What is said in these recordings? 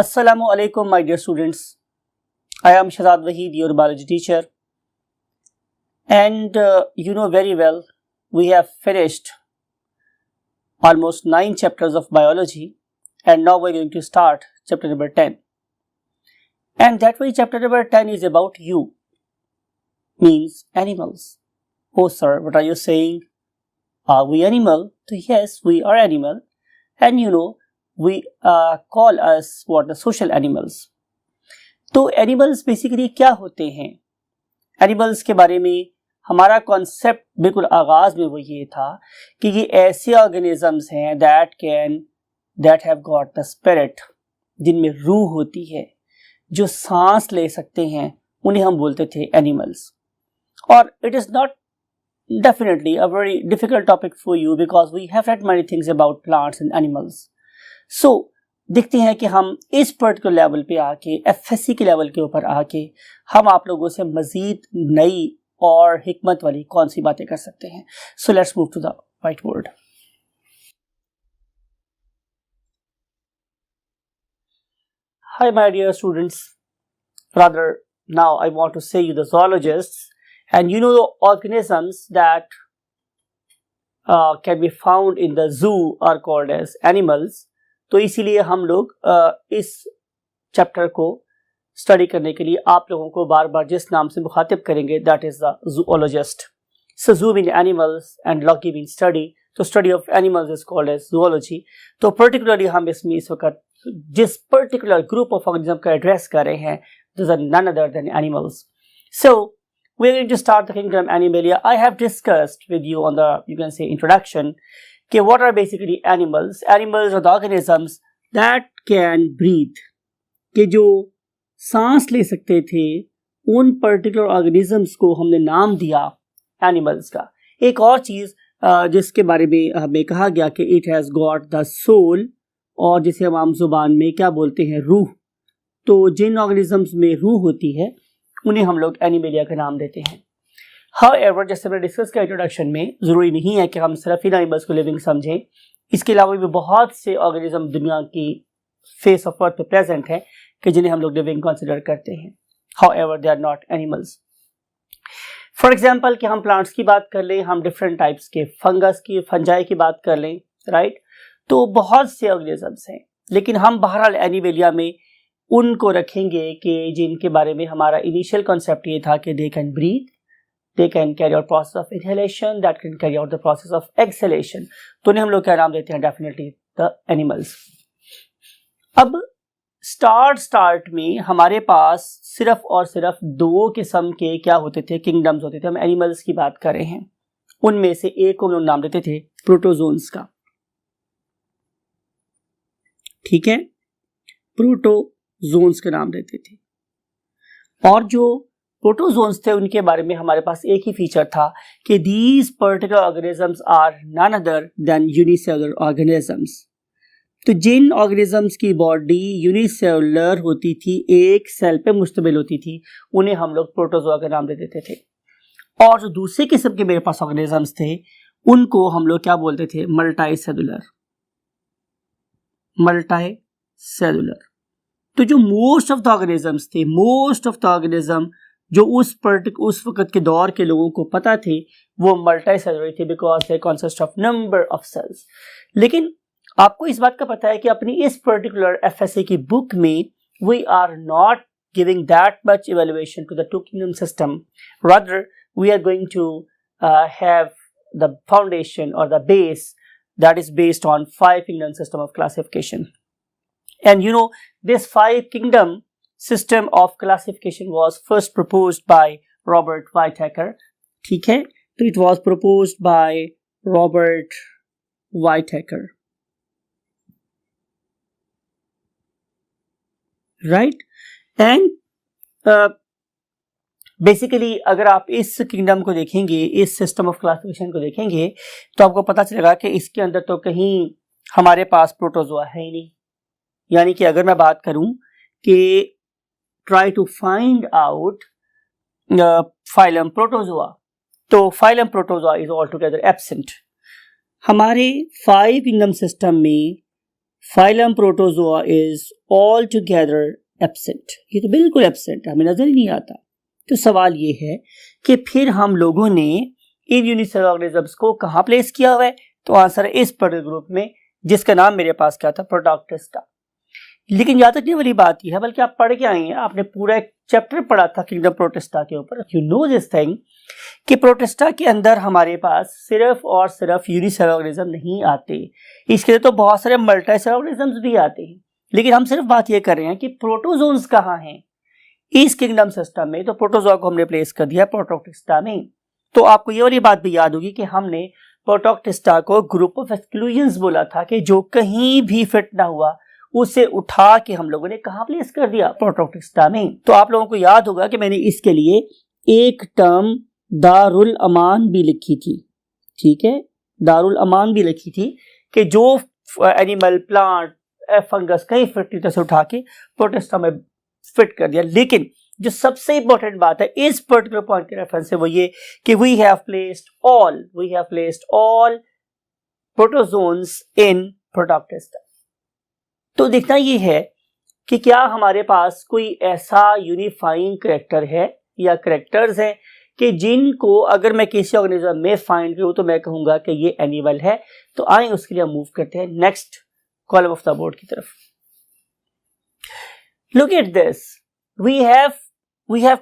Assalamu alaikum, my dear students. I am Shahzad Waheed, your biology teacher. And you know very well, we have finished almost 9 chapters of biology, and now we're going to start chapter number 10. And that way, chapter number 10 is about you, means animals. Oh, sir, what are you saying? Are we animal? So, yes, we are animal. And you know, we call us what the social animals. तो animals basically क्या होते हैं? Animals के बारे में हमारा concept बिल्कुल आगाज में वो ये था कि ये ऐसे ऑर्गेनिजम्स हैं that have got the spirit, जिनमें रूह होती है, जो सांस ले सकते हैं, उन्हें हम बोलते थे एनिमल्स. और it is not definitely a very difficult topic for you because we have read many things about plants and animals. So देखते हैं कि हम इस पर्टिकुलर लेवल पे आके एफएससी के लेवल के ऊपर आके हम आप लोगों से मजीद नई और हिकमत वाली कौन सी बातें कर सकते हैं. So let's move to the whiteboard. Hi my dear students. Rather now I want to say you the zoologists. And you know the organisms that can be found in the zoo are called as animals. तो इसीलिए हम लोग इस chapter को study करने के लिए आप लोगों को बार बार जिस नाम से मुखातिब करेंगे that is the zoologist. So zoo mean animals and logy mean study. तो study of animals is called as zoology. तो पर्टिकुलरली हम इसमें इस वक्त जिस पर्टिकुलर ग्रुप ऑफ ऑर्गेनिज्म का एड्रेस कर रहे हैं this are none other than animals. So we're going to start the kingdom Animalia. I have discussed with you on the, you can say, introduction, okay, what are basically animals. Animals are the organisms that can breathe, कि जो सांस ले सकते थे, उन particular organisms को हमने नाम दिया animals का. एक और चीज़ जिसके बारे में हमें कहा गया कि it has got the soul, और जिसे हम आम जुबान में क्या बोलते हैं, रूह. तो जिन organisms में रूह होती है उन्हें हम लोग एनिमेलिया का नाम देते हैं. हाउएवर, जैसे मैंने डिस्कस किया इंट्रोडक्शन में, ज़रूरी नहीं है कि हम सिर्फ इन एनिमल्स को लिविंग समझें. इसके अलावा भी बहुत से ऑर्गेनिज्म दुनिया की फेस ऑफ अर्थ पे प्रेजेंट हैं कि जिन्हें हम लोग लिविंग कंसिडर करते हैं. However they are not animals. For example कि हम प्लांट्स की बात कर लें, हम डिफरेंट टाइप्स के फंगस की, फंजाई की बात कर लें, राइट. तो बहुत से ऑर्गेनिजम्स हैं, लेकिन हम बहरहाल एनिमेलिया में उनको रखेंगे कि जिनके बारे में हमारा इनिशियल कॉन्सेप्ट ये था कि they can breathe, they can carry out process of inhalation, that can carry out the process of exhalation. तो उन्हें हम लोग क्या नाम देते हैं? Definitely the animals. अब स्टार्ट में हमारे पास सिर्फ और सिर्फ 2 किस्म के क्या होते थे? किंगडम्स होते थे. हम एनिमल्स की बात कर रहे हैं. उनमें से एक को हम लोग नाम देते थे प्रोटोजोन्स का. ठीक है, प्रोटोजोन्स के नाम देते थे. और जो प्रोटोजोन्स थे उनके बारे में हमारे पास एक ही फीचर था कि these particular organisms are none other than unicellular organisms. तो जिन ऑर्गेनिजम्स की बॉडी यूनिसेलुलर होती थी, एक सेल पे मुश्तमिल होती थी, उन्हें हम लोग प्रोटोजोआ का नाम दे देते थे. और जो दूसरे किस्म के मेरे पास ऑर्गेनिजम्स थे उनको हम लोग क्या बोलते थे? मल्टीसेलुलर. तो जो मोस्ट ऑफ द ऑर्गेनिजम्स थे, मोस्ट ऑफ द ऑर्गेनिज्म जो उस वक्त के दौर के लोगों को पता थे, वो मल्टीसेलुलर थे because they consist of number of cells. लेकिन आपको इस बात का पता है कि अपनी इस पर्टिकुलर एफएसए की बुक में we are not giving that much evaluation to the 2 kingdom system. Rather we are going to have the foundation और the base that is based on 5 kingdom system of classification. And you know, this 5 kingdom system of classification was first proposed by Robert Whitaker. ठीक है, तो it was proposed by Robert Whitaker, right? And basically अगर आप इस kingdom को देखेंगे, इस system of classification को देखेंगे, तो आपको पता चलेगा कि इसके अंदर तो कहीं हमारे पास प्रोटोजोआ है ही नहीं. यानी कि अगर मैं बात करूं कि try to find out phylum protozoa, तो phylum protozoa is all together absent. हमारे 5 किंगडम सिस्टम में phylum protozoa is all together absent, ये तो बिल्कुल एब्सेंट है, हमें नजर ही नहीं आता। तो सवाल ये है कि फिर हम लोगों ने इन यूनिसेलुलर ऑर्गेनिजम्स को कहाँ प्लेस किया हुआ है? तो आंसर है इस पर्टिकुलर ग्रुप में, जिसका नाम मेरे पास क्या था? प्रोटोक्टिस्टा। लेकिन याद रखने वाली बात यह है, बल्कि आप पढ़ के आए हैं, आपने पूरा एक चैप्टर पढ़ा था किंगडम प्रोटिस्टा के ऊपर। यू नो दिस थिंग कि प्रोटिस्टा के अंदर हमारे पास सिर्फ और सिर्फ यूनिसेलुलर ऑर्गेनिज्म नहीं आते, इसके लिए तो बहुत सारे मल्टीसेलुलर ऑर्गेनिजम्स भी आते हैं। लेकिन हम सिर्फ बात ये कर रहे हैं कि प्रोटोजोन्स कहाँ हैं इस किंगडम सिस्टम में। तो प्रोटोजोआ को हमने प्लेस कर दिया प्रोटोक्टिस्टा में। तो आपको ये वाली बात भी याद होगी कि हमने प्रोटोक्टिस्टा को ग्रुप ऑफ एक्सक्लूजन्स बोला था, कि जो कहीं भी फिट ना हुआ उसे उठा के हम लोगों ने कहाँ प्लेस कर दिया? प्रोटोक्टिस्टा में। तो आप लोगों को याद होगा कि मैंने इसके लिए एक टर्म दारुल अमान भी लिखी थी, ठीक है, दारुल अमान भी लिखी थी, कि जो एनिमल, प्लांट, फंगस कहीं फिट नहीं था उसे उठा के प्रोटिस्टा में फिट कर दिया। लेकिन जो सबसे इंपॉर्टेंट बात है इस पर्टिकुलर पॉइंट के रेफरेंस से वो ये कि we have placed all protozoans in Protoctista. तो देखना ये है कि क्या हमारे पास कोई ऐसा यूनिफाइंग करेक्टर है या करेक्टर्स हैं कि जिनको अगर मैं किसी ऑर्गेनिज्म में फाइंड करूं तो मैं कहूंगा कि ये एनिमल है। तो आए उसके लिए हम मूव करते हैं next column of the board की तरफ। Look at this, we have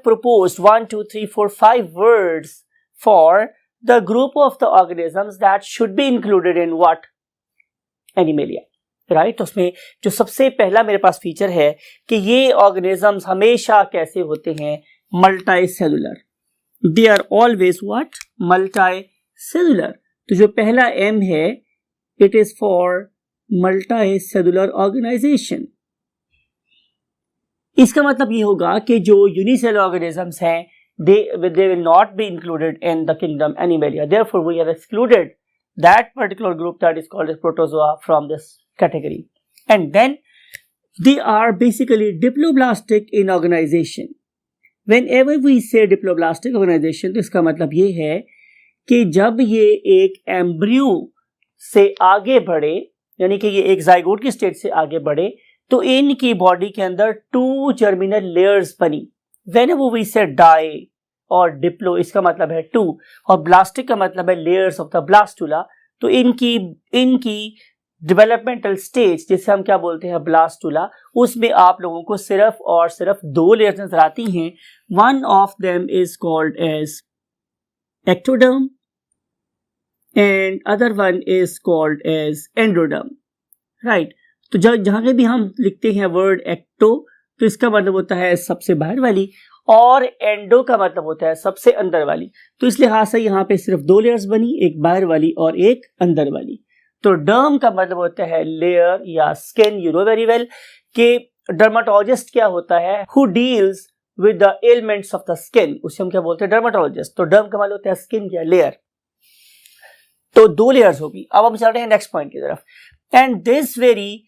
proposed 1 2 3 4 5 words for the group of the organisms that should be included in what? Animalia, right. तो उसमें जो सबसे पहला मेरे पास फीचर है कि ये ऑर्गेनिजम्स हमेशा कैसे होते हैं? Multicellular. They are always what? Multicellular. तो जो पहला एम है, it is for multicellular organization. इसका मतलब ये होगा कि जो यूनिसेलुलर ऑर्गेनिजम्स हैं they will not be included in the kingdom Animalia. Therefore, we have excluded that particular group that is called as protozoa from this category. And then they are basically diploblastic in organization. Whenever we say diploblastic organization, तो इसका मतलब ये है कि जब ये एक embryo से आगे बढ़े, यानी कि ये एक जाइगोट की स्टेट से आगे बढ़े, तो इनकी बॉडी के अंदर 2 जर्मिनल लेयर्स बनी। Whenever we say die और डिप्लो, इसका मतलब है 2, और ब्लास्टिक का मतलब है लेयर्स ऑफ द ब्लास्टुला। तो इनकी डेवलपमेंटल स्टेज, जिसे हम क्या बोलते हैं? ब्लास्टुला, उसमें आप लोगों को सिर्फ और सिर्फ 2 लेयर्स नजर आती हैं। One of them is called as ectoderm and other one is called as endoderm, right. तो जहां भी हम लिखते हैं वर्ड एक्टो, तो इसका मतलब होता है सबसे बाहर वाली, और एंडो का मतलब होता है सबसे अंदर वाली। तो इस लिहाज से यहाँ पे सिर्फ 2 लेयर्स बनी, एक बाहर वाली और एक अंदर वाली। तो डर्म का मतलब होता है लेयर या skin. You know very well कि डर्माटोलॉजिस्ट क्या होता है? Who deals with the elements of the skin, उसे हम क्या बोलते हैं? डर्माटोलॉजिस्ट। तो डर्म का मतलब होता है स्किन या लेयर। तो 2 लेयर्स होगी। अब हम चल रहे हैं नेक्स्ट पॉइंट की तरफ। And this very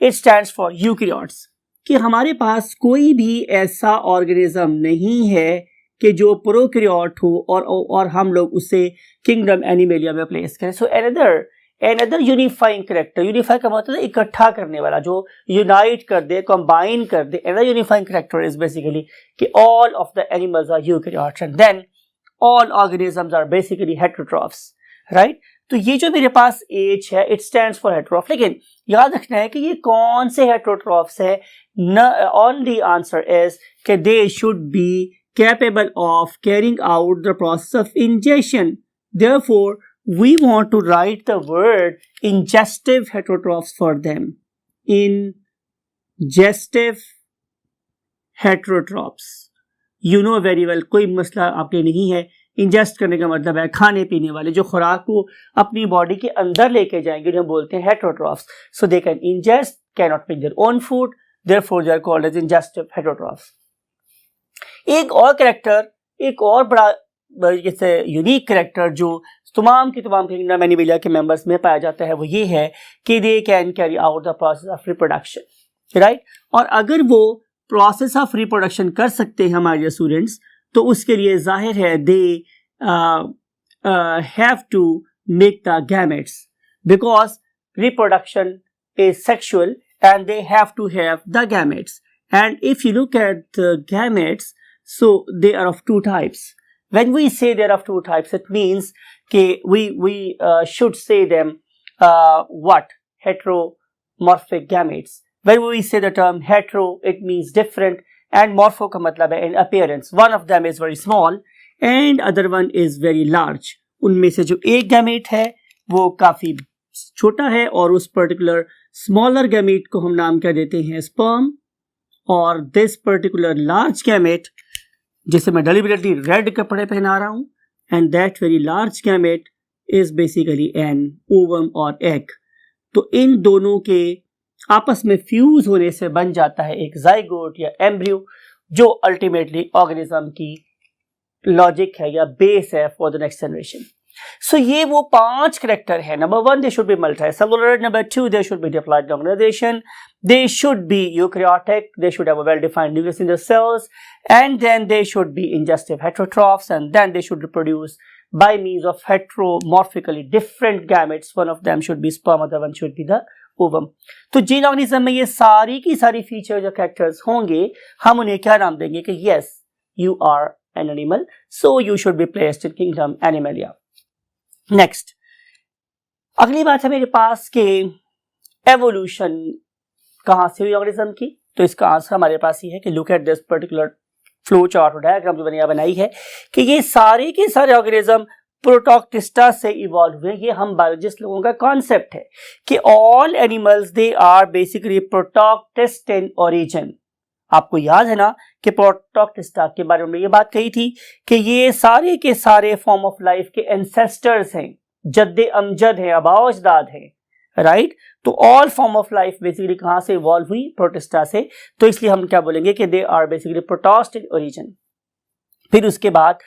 it stands for eukaryotes, कि हमारे पास कोई भी ऐसा ऑर्गेनिज्म नहीं है कि जो प्रोकैरियोट हो और हम लोग उसे किंगडम एनिमेलिया में प्लेस करें। सो एनदर यूनिफाइंग कैरेक्टर, यूनिफाई का मतलब है इकट्ठा करने वाला, जो यूनाइट कर दे, कंबाइन कर दे। Another unifying character is basically कि all of the animals are eukaryotes and then all organisms are basically heterotrophs, right. तो ये जो मेरे पास एच है, इट स्टैंड्स फॉर हेटेरोट्रॉफ। लेकिन याद रखना है कि ये कौन से हेटेरोट्रॉफ्स है? ओनली आंसर इज कि दे should B capable of carrying out the process of ingestion. Therefore, we want to write the word ingestive heterotrophs for them. Ingestive heterotrophs. You know very well, कोई मसला आपके नहीं है। Ingest करने का मतलब है खाने पीने वाले, जो खुराक को अपनी बॉडी के अंदर लेके जाएंगे, हम बोलते हैं heterotrophs. So they can ingest, cannot make their own food, therefore they are called as ingestive heterotrophs. एक और कैरेक्टर, एक और बड़ा जैसे यूनिक कैरेक्टर जो तमाम किंगडम एनिमेलिया के मेंबर्स में पाया जाता है, वो ये है कि they can carry out the process of reproduction, right. और अगर वो प्रोसेस ऑफ रिप्रोडक्शन कर सकते हैं हमारे स्टूडेंट्स, तो उसके लिए जाहिर है they have to make the gametes, because reproduction is sexual and they have to have the gametes. And if you look at the gametes, so they are of two types. When we say they are of two types, it means that we should say them what? Heteromorphic gametes. When we say the term hetero, it means different, and morpho का मतलब है in appearance. One of them is very small and other one is very large. उनमें से जो एक gamete है वो काफी छोटा है और उस पर्टिकुलर स्मॉलर गैमेट को हम नाम क्या देते हैं? स्पर्म. और दिस पर्टिकुलर लार्ज गैमेट, जिसे मैं डेलिबरेटली रेड कपड़े पहना रहा हूं, and that very large gamete is basically an ovum और एग. तो इन दोनों के आपस में फ्यूज होने से बन जाता है एक जाइगोट या एम्ब्रियो, जो अल्टीमेटली ऑर्गेनिज्म की लॉजिक है या बेस है for the next generation. So ये वो 5 करेक्टर है. Number 1, they should be multicellular. Number 2, they should be diploid organization. They should be eukaryotic. They should have a well-defined nucleus in the cells, and then they should be ingestive heterotrophs, and then they should reproduce by means of heteromorphically different gametes. One of them should be sperm, other one should be the ovum. तो gene organism में ये सारी की सारी features या characters होंगे, हम उन्हें क्या नाम देंगे कि yes, you are an animal, so you should be placed in kingdom Animalia. Next, अगली बात है मेरे पास कि एवोल्यूशन कहाँ से हुई ऑर्गेनिज्म की. तो इसका आंसर हमारे पास ही है कि look at this particular flow chart और डायग्राम जो मैंने बनाई है कि ये सारे के सारे ऑर्गेनिज्म प्रोटोक्टिस्टा से इवॉल्व हुए. ये हम बायोलॉजिस्ट लोगों का कॉन्सेप्ट है कि all animals they are basically protoctist in origin. आपको याद है ना कि प्रोटोक्टिस्टा के बारे में ये बात कही थी कि ये सारे के सारे फॉर्म ऑफ लाइफ के एंसेस्टर्स हैं, जद्दे अमजद हैं, आबाओ अजदाद हैं, राइट. तो all form of life basically कहां से इवॉल्व हुई? प्रोटिस्टा से. तो इसलिए हम क्या बोलेंगे कि they are basically protist in origin. फिर उसके बाद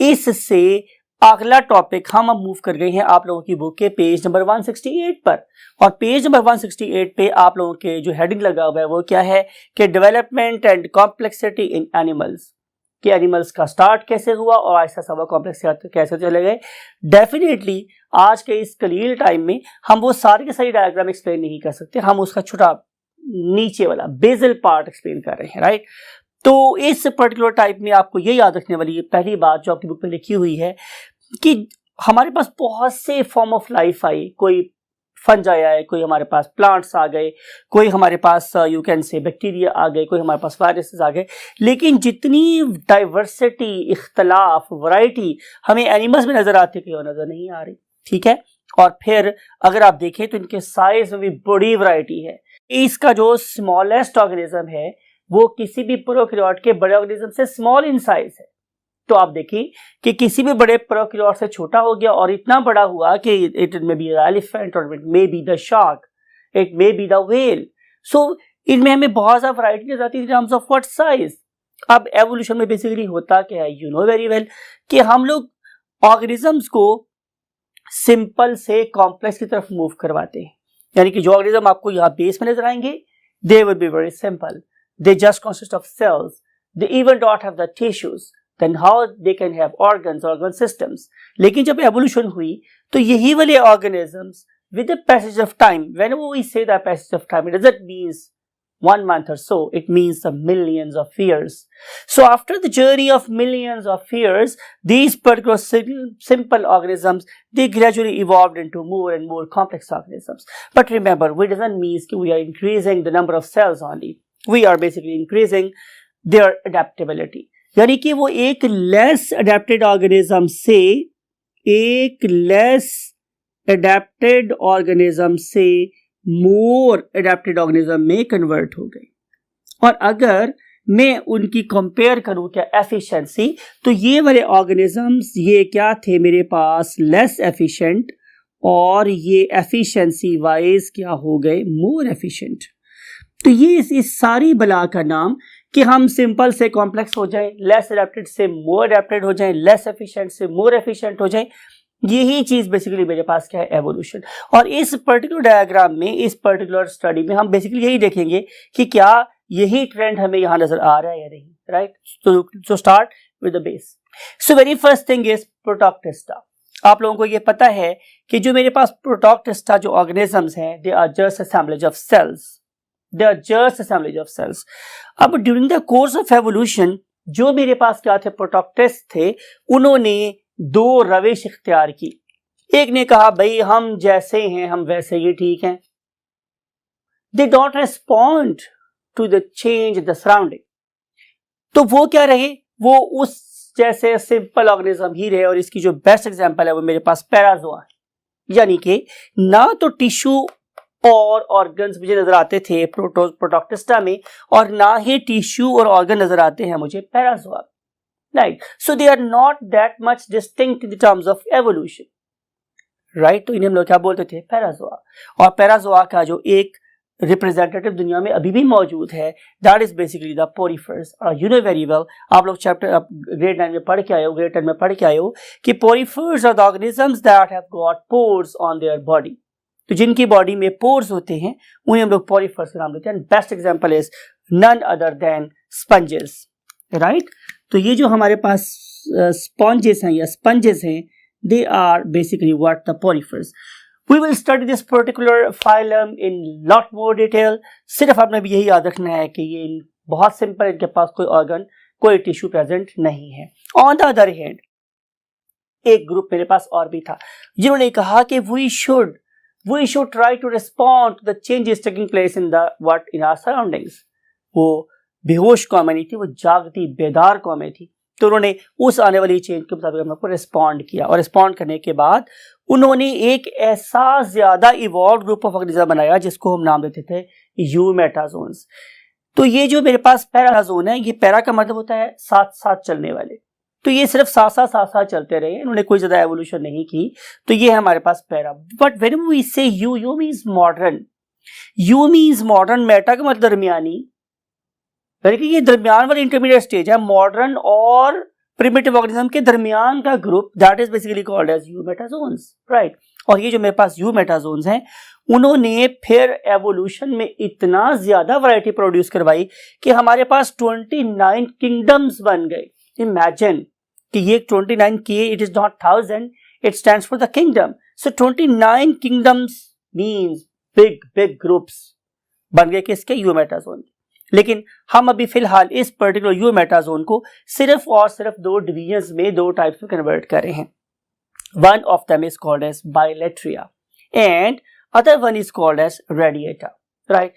इससे अगला टॉपिक हम अब मूव कर गए हैं आप लोगों की बुक के पेज नंबर 168 पर. और पेज नंबर 168 पे आप लोगों के जो हेडिंग लगा हुआ है वो क्या है कि development and complexity in animals. कि एनिमल्स का स्टार्ट कैसे हुआ और ऐसा सब कॉम्प्लेक्स कैसे चले गए. डेफिनेटली आज के इस कलील टाइम में हम वो सारी की सारी डायग्राम एक्सप्लेन नहीं कर सकते, हम उसका छोटा नीचे वाला बेजल पार्ट एक्सप्लेन कर रहे हैं, राइट. तो इस पर्टिकुलर टाइप में आपको ये याद रखने वाली पहली बात जो आपकी बुक में लिखी हुई है कि हमारे पास बहुत से फॉर्म ऑफ लाइफ आई. कोई फंजाई आए, कोई हमारे पास प्लांट्स आ गए, कोई हमारे पास यू कैन से बैक्टीरिया आ गए, कोई हमारे पास वायरसेस आ गए. लेकिन जितनी डाइवर्सिटी, इख्तलाफ, वैरायटी हमें एनिमल्स में नजर आती है, नजर नहीं आ रही. ठीक है. और फिर अगर आप देखें तो इनके साइज में भी बड़ी वैरायटी है. इसका जो स्मॉलेस्ट ऑर्गेनिज्म है वो किसी भी प्रोकैरियोट के बड़े ऑर्गेनिज्म से स्मॉल इन साइज है. तो आप देखिए कि किसी भी बड़े प्रोकैरियोट से छोटा हो गया और इतना बड़ा हुआ कि it may be the elephant और it may be the shark, it may be the whale. So इनमें हमें बहुत ज़्यादा वैरायटी नजर आती है in terms of what size. अब एवोल्यूशन में बेसिकली होता क्या है, यू नो वेरी वेल कि हम लोग ऑर्गेनिजम्स को सिंपल से कॉम्प्लेक्स की तरफ मूव करवाते हैं. यानी कि जो ऑर्गेनिज्म आपको यहाँ बेस में नजर आएंगे they will be very simple, they just consist of cells, they even don't have the tissues, then how they can have organs, organ systems. लेकिन जब एवोल्यूशन हुई तो यही वाले organisms with the passage of time, whenever we say the passage of time, it doesn't mean 1 month or so, it means the millions of years. So after the journey of millions of years, these particular simple organisms, they gradually evolved into more and more complex organisms. But remember, we doesn't mean we are increasing the number of cells only. We are basically increasing their adaptability. यानी कि वो एक less adapted organism से एक less adapted organism से मोर adapted organism में convert हो गई. और अगर मैं उनकी कंपेयर करूं क्या एफिशिएंसी, तो ये वाले ऑर्गेनिजम्स ये क्या थे मेरे पास लेस एफिशिएंट और ये एफिशिएंसी वाइज क्या हो गए मोर एफिशिएंट. तो ये इस सारी बला का नाम कि हम सिंपल से कॉम्प्लेक्स हो जाएं, लेस अडेप्टेड से मोर अडेप्टेड हो जाएं, लेस एफिशिएंट से मोर एफिशिएंट हो जाएं, यही चीज बेसिकली मेरे पास क्या है एवोल्यूशन. और इस पर्टिकुलर डायग्राम में, इस पर्टिकुलर स्टडी में हम बेसिकली यही देखेंगे कि क्या यही ट्रेंड हमें यहां नजर आ रहा है या नहीं, right. So start with the base. So very first thing is Protoctista. आप लोगों को ये पता है कि जो मेरे पास प्रोटोक्टिस्टा जो ऑर्गेनिजम्स हैं, they are just assemblage of cells, they are just assemblage of cells. अब during the course of evolution जो मेरे पास क्या थे, प्रोटोक्टिस्ट थे, उन्होंने दो रविश इख्तियार की। एक ने कहा भाई हम जैसे हैं हम वैसे ही ठीक हैं, they don't respond to the change the surrounding. तो वो क्या रहे, वो उस जैसे सिंपल ऑर्गेनिज्म ही रहे। और इसकी जो बेस्ट एग्जांपल है वो मेरे पास पैराजोआ है, यानी कि ना तो टिश्यू और ऑर्गन्स मुझे नजर आते थे प्रोटोक्टिस्टा में, और ना ही टिश्यू और ऑर्गन नजर आते हैं मुझे parazoa, right. So they are not that much distinct in terms of evolution, right. तो इन्हें हम लोग क्या बोलते थे, पैराजोआ। और पैराजोआ का जो एक रिप्रेजेंटेटिव दुनिया में अभी भी मौजूद है, that is basically the poriferans. You know very well, आप लोग चैप्टर ग्रेड 9 में पढ़ के आए हो, ग्रेड 10 में पढ़ के आए हो कि poriferans are the organisms that have got pores on their body. तो जिनकी बॉडी में पोर्स होते हैं उन्हें हम लोग पोरीफर्स का नाम देते हैं। Best example is none other than sponges, right. तो ये जो हमारे पास स्पॉन्जेस हैं या स्पंजेस हैं, they are basically what the porifers. We will study this particular phylum in lot more detail. सिर्फ आपने भी यही याद रखना है कि ये बहुत सिंपल, इनके पास कोई ऑर्गन कोई टिश्यू प्रेजेंट नहीं है। ऑन द अदर हैंड एक ग्रुप मेरे पास और भी था जिन्होंने कहा कि we should try to respond to the changes taking place in our surroundings. वो बेहोश कौमें नहीं थी, वो जागती बेदार कौमें थी। तो उन्होंने उस आने वाली चेंज के मुताबिक हम लोग को रिस्पॉन्ड किया, और रिस्पॉन्ड करने के बाद उन्होंने एक ऐसा ज्यादा इवॉल्व ग्रुप ऑफ ऑर्गेनिज्म बनाया जिसको हम नाम देते थे यूमेटाजोन्स। तो ये जो मेरे पास पैराजोन है, ये पैरा का मतलब होता है साथ साथ चलने वाले। तो ये सिर्फ साथ साथ चलते रहे, इन्होंने कोई ज्यादा एवोल्यूशन नहीं की। तो ये है हमारे पास para. But when we say eu means modern, eu means modern, meta का मतलब दरमियानी, यानी कि ये दरमियान वाली इंटरमीडिएट स्टेज है, मॉडर्न और प्रिमिटिव ऑर्गेनिज्म के दरमियान का ग्रुप, that is basically called as eumetazoans, right. और ये जो मेरे पास यूमेटाजोन्स हैं, उन्होंने फिर एवोल्यूशन में इतना ज्यादा वैरायटी प्रोड्यूस करवाई कि हमारे पास 29 किंगडम्स बन गए। इमेजिन कि ये 29 के, it is not 1000, it stands for the kingdom. So 29 kingdoms means big groups बन गए किसके, यूमेटाजोन। लेकिन हम अभी फिलहाल इस पर्टिकुलर यूमेटाजोन को सिर्फ और सिर्फ दो डिवीजन्स में, दो टाइप्स में कन्वर्ट कर रहे हैं। One of them is called as bilateria and other one is called as radiata, right.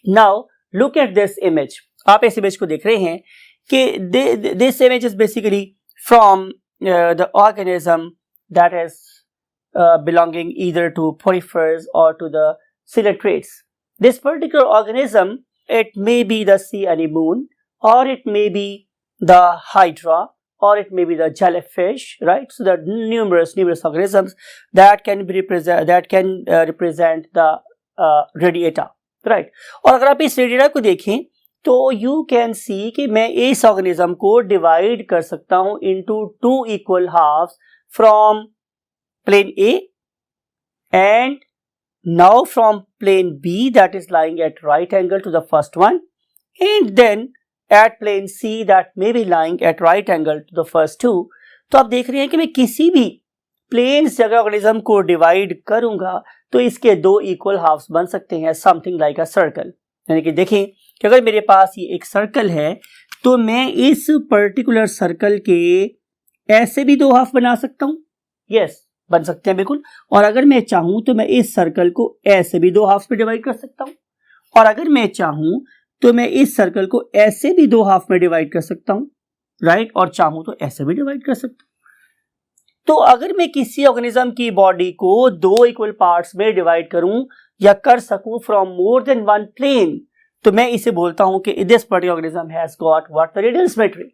Now look at this image. आप इस इमेज को देख रहे हैं कि this image is basically from the organism that is belonging either to porifers or to the coelotrates. This particular organism, it may be the sea anemone, or it may be the hydra, or it may be the jellyfish, right? So there are numerous organisms that can represent the radiata, right? और अगर आप इस radiata को देखें तो you can see कि मैं इस organism को divide कर सकता हूँ into two equal halves from plane A and now from plane B that is lying at right angle to the first one, and then at plane C that may be lying at right angle to the first two. तो आप देख रहे हैं कि मैं किसी भी plane से अगर ऑर्गेनिज्म को डिवाइड करूंगा तो इसके दो इक्वल हाफ्स बन सकते हैं, समथिंग लाइक अ सर्कल। यानी कि देखें कि अगर मेरे पास ये एक सर्कल है तो मैं इस पर्टिकुलर सर्कल के ऐसे भी दो हाफ बना सकता हूं, यस बन सकते हैं बिल्कुल। और अगर मैं चाहूं तो मैं इस सर्कल को ऐसे भी दो हाफ में डिवाइड कर सकता हूं, और अगर मैं चाहूं तो मैं इस सर्कल को ऐसे भी दो हाफ में डिवाइड कर सकता हूं, राइट। और चाहूं तो ऐसे भी डिवाइड कर सकता हूं। तो अगर मैं किसी ऑर्गेनिज्म की बॉडी को दो इक्वल पार्ट्स में डिवाइड करूं या कर सकूं from more than one plane, तो मैं इसे बोलता हूं कि this particular organism has got what the radial symmetry.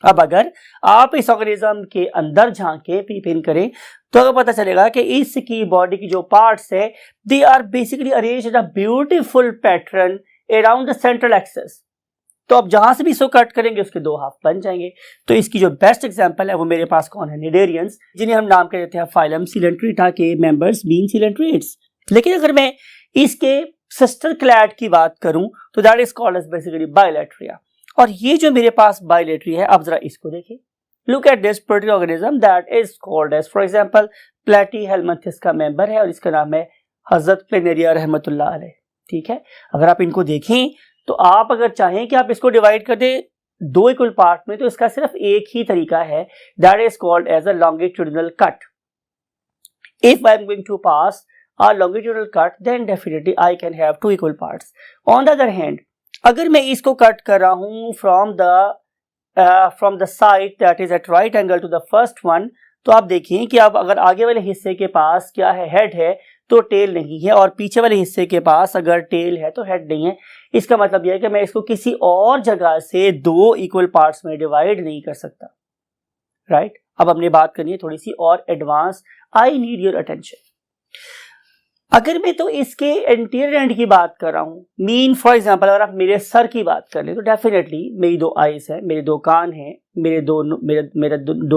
अब अगर आप इस ऑर्गेनिज्म के अंदर झांके, पीप इन करें, तो अगर पता चलेगा कि इसकी बॉडी की जो पार्ट्स है, they are basically arranged in a beautiful pattern around the central axis. तो आप जहां से भी इसको कट करेंगे उसके दो हाफ बन जाएंगे। तो इसकी जो बेस्ट एग्जांपल है वो मेरे पास कौन है, निडेरियंस, जिन्हें हम नाम कह देते हैं फाइलम सिलेंट्रेटा के मेंबर्स बीन सिलेंट्रेट्स। लेकिन अगर मैं इसके सिस्टर क्लैड की बात करूं तो that is called as basically bilateria. और ये जो मेरे पास बाइलेट्री है, अब जरा इसको देखिए, look at this particular organism that is called as, for example, platyhelminthes का मेंबर है और इसका नाम है हजरत प्लेनेरिया रहमतुल्लाह अलैह। ठीक है, अगर आप इनको देखें तो आप अगर चाहें कि आप इसको डिवाइड कर दें दो इक्वल पार्ट में, तो इसका सिर्फ एक ही तरीका है, that is called as a longitudinal cut. If I am going to pass a longitudinal cut, then definitely I can have two equal parts. On the other hand, अगर मैं इसको कट कर रहा हूं from the side that is at right angle to the first one, तो आप देखिए कि अब अगर आगे वाले हिस्से के पास क्या है, हेड है, तो टेल नहीं है, और पीछे वाले हिस्से के पास अगर टेल है तो हेड नहीं है। इसका मतलब यह है कि मैं इसको किसी और जगह से दो इक्वल पार्ट्स में डिवाइड नहीं कर सकता। राइट, अब हमने बात करनी है थोड़ी सी और advance. I need your attention. अगर मैं तो इसके एंटीरियर एंड की बात कर रहा हूं, मीन फॉर एग्जांपल अगर आप मेरे सर की बात कर ले तो डेफिनेटली मेरी दो आईज है, मेरे दो कान हैं, मेरे दो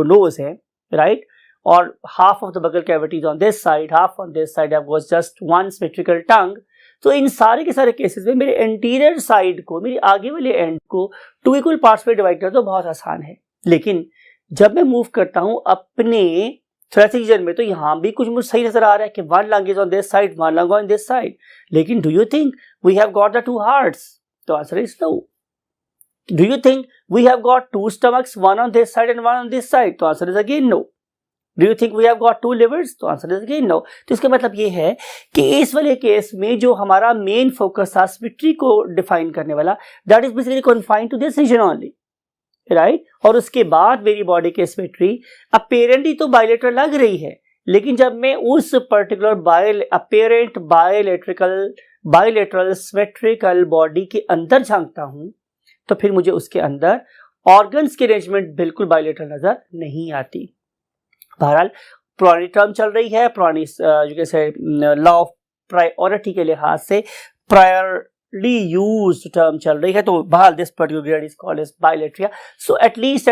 नोज है, राइट, और हाफ ऑफ द बगल cavities on this side, half on this side, was just one symmetrical tongue. तो इन सारे के सारे केसेस में मेरे एंटीरियर साइड को, मेरे आगे वाले एंड को टू इक्वल पार्ट्स में डिवाइड करना तो बहुत आसान है। लेकिन जब मैं मूव करता हूं अपने थोरेसिक रीजन में, तो यहां भी कुछ मुझे सही नजर आ रहा है कि one lung is on this side, one lung on this side, लेकिन do you think we have got the two hearts? तो answer is no. Do you think we have got two stomachs, one on this side and one on this side? तो answer is again no. Do you think we have got two livers? तो answer is again no. तो इसका मतलब ये है कि इस वाले केस में जो हमारा मेन फोकस था सिमेट्री को डिफाइन करने वाला, that is basically confined to this region only, right. और उसके बाद मेरी बॉडी की सिमेट्री अपेरेंटली तो बायलेटरल लग रही है, लेकिन जब मैं उस particular apparent bilateral symmetrical body के अंदर झांकता हूं, तो फिर मुझे उसके अंदर ऑर्गन्स की अरेंजमेंट बिल्कुल बायलेटरल नजर नहीं आती। बहरहाल पुरानी टर्म चल रही है, पुरानी जैसे लॉ ऑफ प्रायोरिटी के लिहाज से used term चल रही है, तो बहरहाल this particular grade is called as bilateria. So at least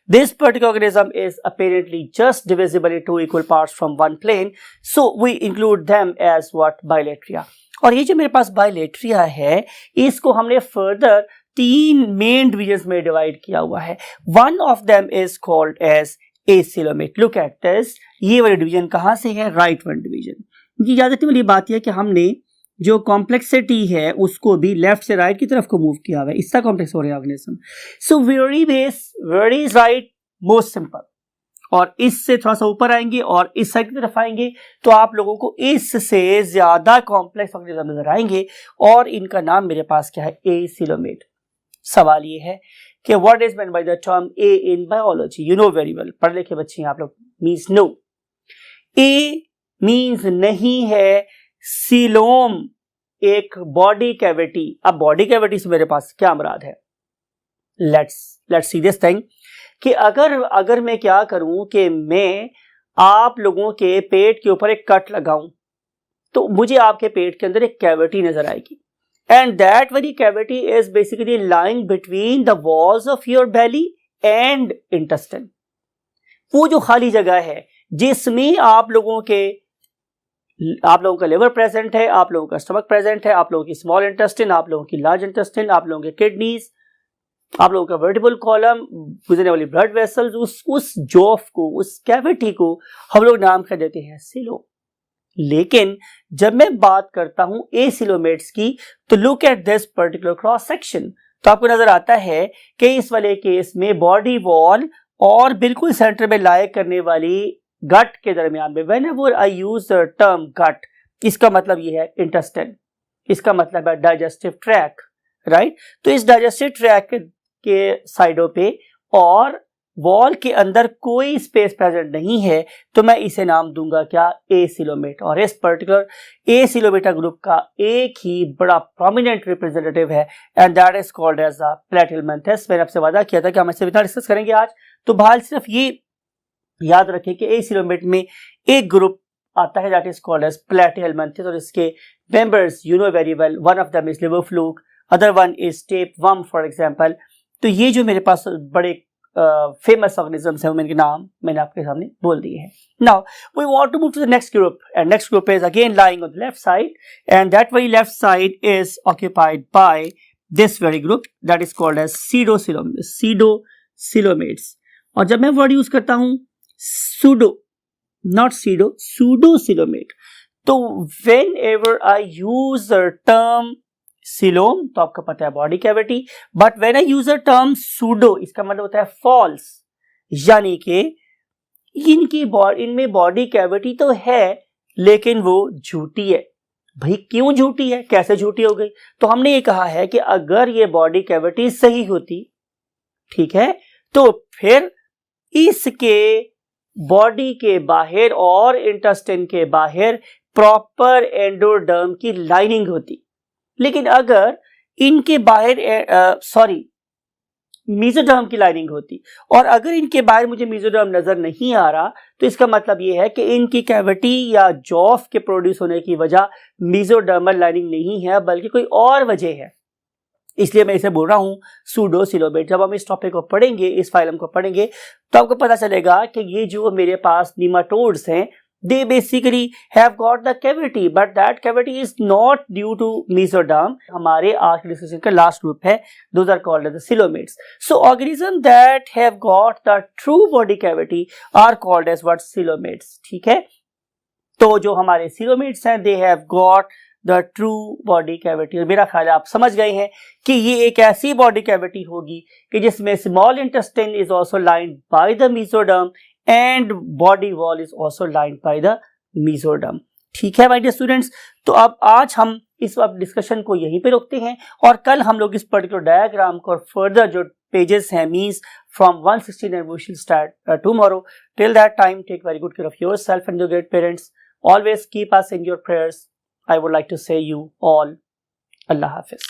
this particular organism is apparently just divisible into equal parts from one plane, so we include them as what bilateria. और ये जो मेरे पास bilateria है, इसको हमने further तीन main divisions में divide किया हुआ है। One of them is called as acylomate. Look at this, ये वाली डिवीजन कहाँ से है? Right one division. ये याद रखने वाली बात यह है कि हमने जो कॉम्प्लेक्सिटी है उसको भी लेफ्ट से राइट की तरफ को मूव किया हुआ है, इसका कॉम्प्लेक्स हो रहा है organism. So very right most simple, और इससे थोड़ा सा ऊपर आएंगे और इस साइड की तरफ आएंगे तो आप लोगों को इससे ज्यादा कॉम्प्लेक्स ऑर्गेनिज्म नजर आएंगे, और इनका नाम मेरे पास क्या है? एसिलोमेट। सवाल ये है कि what is meant by the term A in biology? You know very well, पढ़े लिखे बच्चे आप लोग। मीन्स नो, ए मीन्स नहीं है सीलोम, एक बॉडी कैविटी। अब बॉडी कैविटी से मेरे पास क्या मुराद है? लेट्स सी दिस थिंग कि अगर मैं क्या करूं कि मैं आप लोगों के पेट के ऊपर एक कट लगाऊं, तो मुझे आपके पेट के अंदर एक कैविटी नजर आएगी, and that very cavity is basically lying between the walls of your belly and intestine. वो जो खाली जगह है जिसमें आप लोगों का लिवर प्रेजेंट है, आप लोगों का स्टमक प्रेजेंट है, आप लोगों की स्मॉल इंटेस्टाइन, आप लोगों की लार्ज इंटेस्टाइन, आप लोगों के किडनीज, आप लोगों का वर्टिब्रल कॉलम, गुजरने वाली ब्लड वेसल्स, उस जॉफ को, उस कैविटी को हम लोग नाम कर देते हैं सीलोम। लेकिन जब मैं बात करता हूं एसिलोमेट्स की, तो look at this particular cross section, तो आपको नजर आता है कि इस वाले केस में बॉडी वॉल और बिल्कुल सेंटर में लाए करने वाली गट के दरमियान में, whenever I use the term gut, इसका मतलब ये है इंटेस्टाइन, इसका मतलब है डाइजेस्टिव ट्रैक, राइट। तो इस डाइजेस्टिव ट्रैक के साइडों पे और वॉल के अंदर कोई स्पेस प्रेजेंट नहीं है, तो मैं इसे नाम दूंगा क्या? एसिलोमेट। और इस पर्टिकुलर एसिलोमेटा ग्रुप का एक ही बड़ा प्रोमिनेंट रिप्रेजेंटेटिव है, and that is called as the platyhelminthes. मैंने आपसे वादा किया था कि हम इसे इतना डिस्कस करेंगे आज, तो बहरहाल सिर्फ ये याद रखें कि एसिलोमेट में एक ग्रुप आता है दैट इज कॉल्ड एज प्लैटिहेलमिंथस, और इसके members you know very well, one of them is liver fluke, other one is tapeworm for example. तो ये जो मेरे पास बड़े फेमस ऑर्गेनिजम्स हैं, उनके नाम मैंने आपके सामने बोल दिए हैं। Now we want to move to the next group, and next group is again lying on the left side, and that very left side is occupied by this very group that is called as pseudosilomates. और जब मैं word use करता हूं pseudo, not pseudo, pseudo coelomate, तो whenever I use the term coelom, तो आपको पता है body cavity, but when I use the term pseudo, इसका मतलब होता है फॉल्स, यानी कि इनमें बॉडी कैविटी तो है लेकिन वो झूठी है। भाई क्यों झूठी है, कैसे झूठी हो गई? तो हमने ये कहा है कि अगर ये बॉडी कैविटी सही होती, ठीक है, तो फिर इसके बॉडी के बाहर और इंटेस्टाइन के बाहर प्रॉपर एंडोडर्म की लाइनिंग होती। लेकिन अगर इनके बाहर मेसोडर्म की लाइनिंग होती, और अगर इनके बाहर मुझे मेसोडर्म नजर नहीं आ रहा, तो इसका मतलब यह है कि इनकी कैविटी या जॉफ के प्रोड्यूस होने की वजह मेसोडर्मल लाइनिंग नहीं है बल्कि कोई और वजह है। इसलिए मैं इसे बोल रहा हूं सूडो सीलोमेट। जब हम इस टॉपिक को पढ़ेंगे, इस फाइलम को पढ़ेंगे, तो आपको पता चलेगा कि ये जो मेरे पास निमाटोड्स हैं, they basically have got the cavity, but that cavity is not due to mesoderm. हमारे आज के डिस्कशन का लास्ट ग्रुप है, those are called as the coelomates. So organisms that have got the true body cavity are called as what? Coelomates. ठीक है, तो जो हमारे coelomates हैं, they have got the true body cavity। और मेरा ख्याल है आप समझ गए हैं कि ये एक ऐसी बॉडी कैविटी होगी कि जिसमें small intestine is also lined by the mesoderm and body wall is also lined by the mesoderm. ठीक है माय डियर स्टूडेंट्स, तो अब आज हम इस डिस्कशन को यहीं पे रोकते हैं, और कल हम लोग इस पर्टिकुलर डायग्राम को और फर्दर जो पेजेस हैं means from 116 and we shall start tomorrow. Till that time, take very good care of yourself and your great parents. Always keep us in your prayers. I would like to say you all Allah Hafiz.